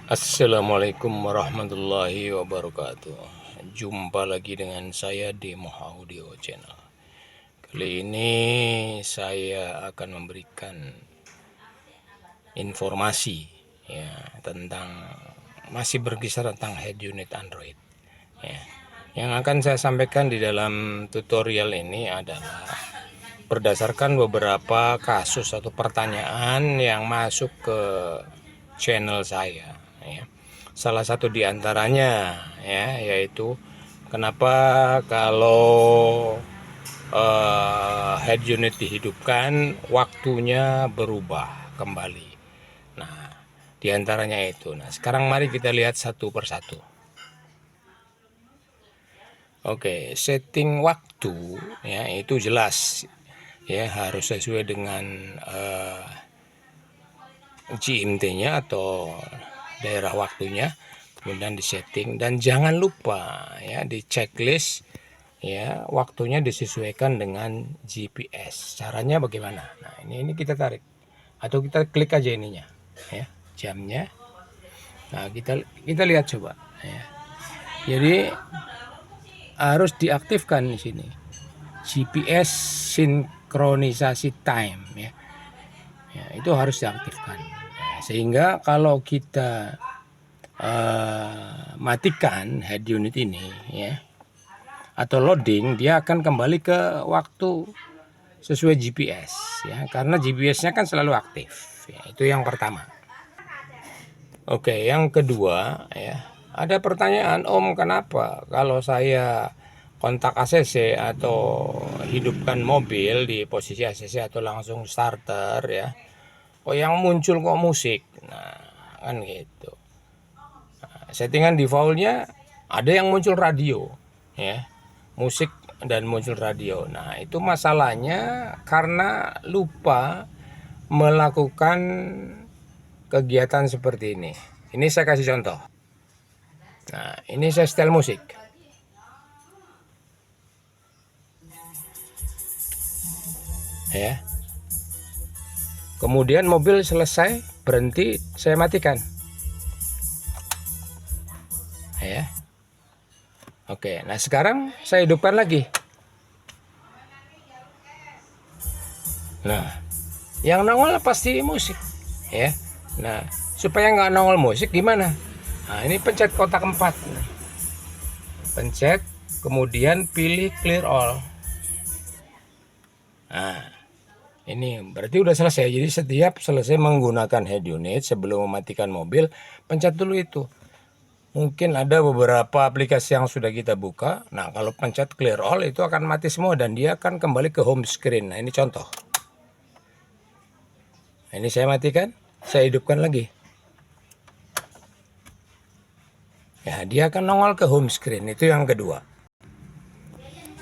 Assalamualaikum warahmatullahi wabarakatuh. Jumpa lagi dengan saya di Moha Audio Channel. Kali ini saya akan memberikan informasi ya tentang masih berkisar tentang head unit Android. Ya. Yang akan saya sampaikan di dalam tutorial ini adalah berdasarkan beberapa kasus atau pertanyaan yang masuk ke channel saya ya. Salah satu di antaranya ya yaitu kenapa kalau head unit dihidupkan waktunya berubah kembali. Nah, di antaranya itu. Nah, sekarang mari kita lihat satu persatu. Oke, setting waktu ya itu jelas ya harus sesuai dengan GMT-nya atau daerah waktunya, kemudian disetting dan jangan lupa ya di checklist ya waktunya disesuaikan dengan GPS. Caranya bagaimana? Nah, ini kita tarik atau kita klik aja ininya ya, jamnya. Nah, kita lihat coba ya. Jadi harus diaktifkan di sini GPS sinkronisasi time ya. Ya, itu harus diaktifkan. Ya, sehingga kalau kita matikan head unit ini ya atau loading, dia akan kembali ke waktu sesuai GPS ya, karena GPS-nya kan selalu aktif ya. Itu yang pertama. Oke, yang kedua ya, ada pertanyaan, Om, kenapa kalau saya kontak ACC atau hidupkan mobil di posisi ACC atau langsung starter ya, yang muncul kok musik? Nah, kan gitu. Nah, settingan defaultnya ada yang muncul radio ya, musik dan muncul radio. Nah, itu masalahnya karena lupa melakukan kegiatan seperti ini. Ini saya kasih contoh. Nah, ini saya setel musik ya. Kemudian mobil selesai berhenti, saya matikan ya. Oke, nah sekarang saya hidupkan lagi. Nah, yang nongol pasti musik ya. Nah, supaya nggak nongol musik gimana? Nah, ini pencet kotak 4. Pencet, kemudian pilih clear all. Nah, ini berarti udah selesai. Jadi setiap selesai menggunakan head unit sebelum mematikan mobil, pencet dulu itu. Mungkin ada beberapa aplikasi yang sudah kita buka. Nah, kalau pencet clear all itu akan mati semua dan dia akan kembali ke home screen. Nah, ini contoh. Nah, ini saya matikan, saya hidupkan lagi. Ya, dia akan nongol ke home screen. Itu yang kedua.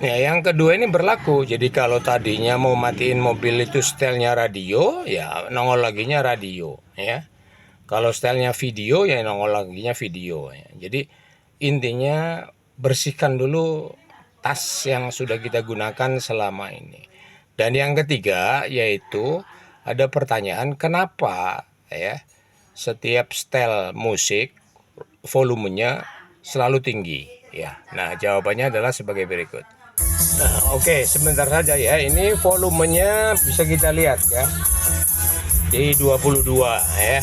Ya, yang kedua ini berlaku. Jadi kalau tadinya mau matiin mobil itu setelnya radio, ya nongol laginya radio, ya. Kalau setelnya video, ya nongol laginya video. Ya. Jadi intinya bersihkan dulu tas yang sudah kita gunakan selama ini. Dan yang ketiga yaitu ada pertanyaan kenapa ya setiap setel musik volumenya selalu tinggi ya. Nah, jawabannya adalah sebagai berikut. Nah, oke, sebentar saja ya. Ini volumenya bisa kita lihat ya. Di 22 ya.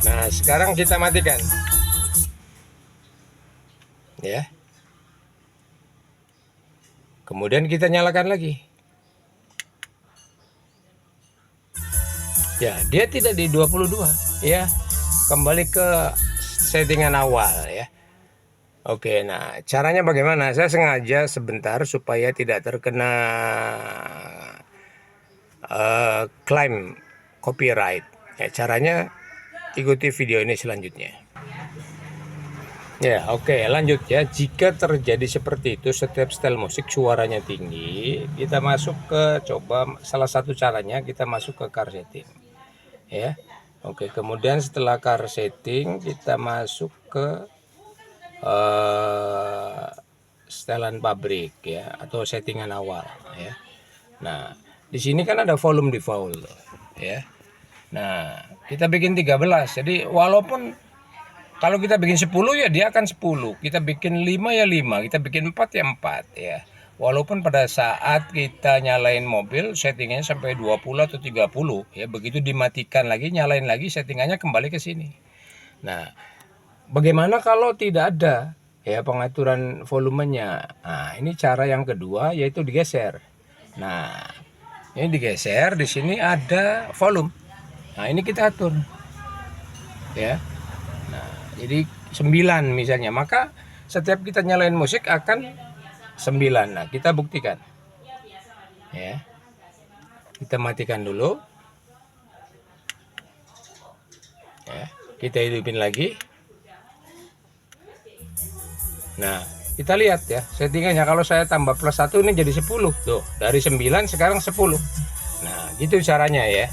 Nah, sekarang kita matikan. Ya. Kemudian kita nyalakan lagi. Ya, dia tidak di 22 ya. Kembali ke settingan awal ya. Oke, nah caranya bagaimana? Saya sengaja sebentar supaya tidak terkena klaim copyright. Ya, caranya ikuti video ini selanjutnya. Ya, oke, lanjut ya. Jika terjadi seperti itu, setiap setel musik suaranya tinggi, kita masuk ke coba salah satu caranya kita masuk ke car setting. Ya. Oke, kemudian setelah car setting kita masuk ke setelan pabrik ya atau settingan awal ya. Nah, di sini kan ada volume default ya. Nah, kita bikin 13. Jadi walaupun Kalau kita bikin 10 ya dia akan 10, kita bikin 5 ya 5, kita bikin 4 ya 4 ya. Walaupun pada saat kita nyalain mobil settingannya sampai 20 atau 30 ya, begitu dimatikan lagi nyalain lagi settingannya kembali ke sini. Nah, bagaimana kalau tidak ada ya pengaturan volumenya? Nah, ini cara yang kedua yaitu digeser. Nah, ini digeser, di sini ada volume. Nah, ini kita atur. Ya. Jadi 9 misalnya, maka setiap kita nyalain musik akan 9. Nah, kita buktikan. Ya. Kita matikan dulu. Ya, kita hidupin lagi. Nah, kita lihat ya settingannya, kalau saya tambah plus 1 ini jadi 10. Tuh, dari 9 sekarang 10. Nah, gitu caranya ya.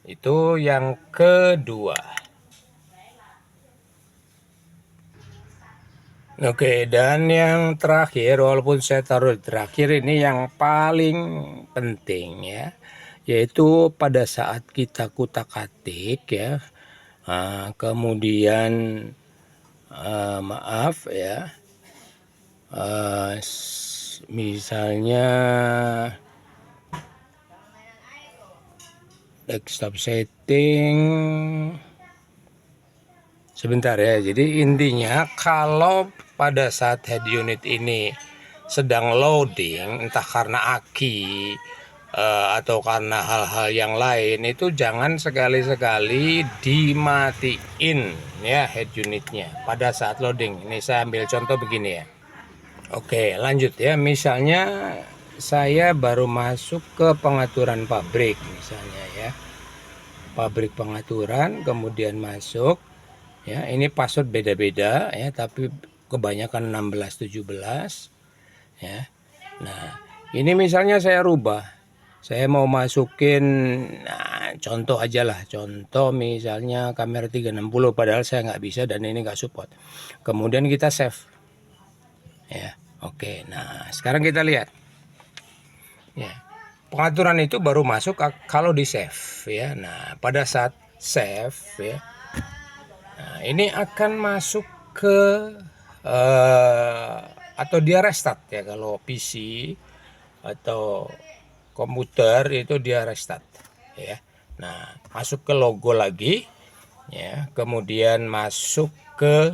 Itu yang kedua. Oke, dan yang terakhir, walaupun saya taruh terakhir, ini yang paling penting ya, yaitu pada saat kita kutak-atik ya, kemudian maaf ya, misalnya desktop setting. Sebentar ya, jadi intinya kalau pada saat head unit ini sedang loading, entah karena aki atau karena hal-hal yang lain, itu jangan sekali-sekali dimatiin ya head unitnya pada saat loading. Ini saya ambil contoh begini ya. Oke, lanjut ya, misalnya saya baru masuk ke pengaturan pabrik misalnya ya, pabrik pengaturan, kemudian masuk ya, ini password beda-beda ya, tapi kebanyakan 16 17 ya. Nah, ini misalnya saya rubah, saya mau masukin, nah, contoh aja lah, contoh misalnya kamera 360, padahal saya nggak bisa dan ini nggak support. Kemudian kita save ya. Oke, nah sekarang kita lihat ya, pengaturan itu baru masuk kalau di save ya. Nah, pada saat save ya, nah, ini akan masuk ke atau dia restart ya, kalau PC atau komputer itu dia restart ya. Nah, masuk ke logo lagi ya, kemudian masuk ke,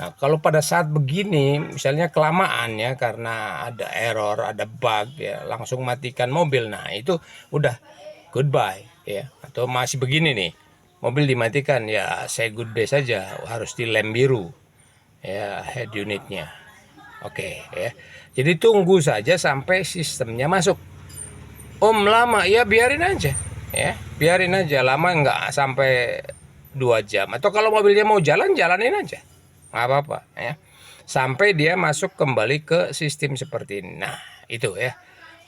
nah, kalau pada saat begini misalnya kelamaan ya karena ada error, ada bug ya, langsung matikan mobil. Nah, itu udah goodbye ya. Atau masih begini nih, mobil dimatikan ya, say goodbye saja, harus di lem biru ya head unitnya. Oke ya, jadi tunggu saja sampai sistemnya masuk. Lama ya, biarin aja ya, biarin aja, lama nggak sampai 2 jam, atau kalau mobilnya mau jalan, jalanin aja, nggak apa-apa ya, sampai dia masuk kembali ke sistem seperti ini. Nah, itu ya.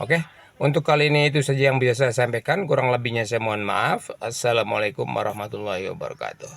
Oke, untuk kali ini itu saja yang bisa saya sampaikan, kurang lebihnya saya mohon maaf. Assalamualaikum warahmatullahi wabarakatuh.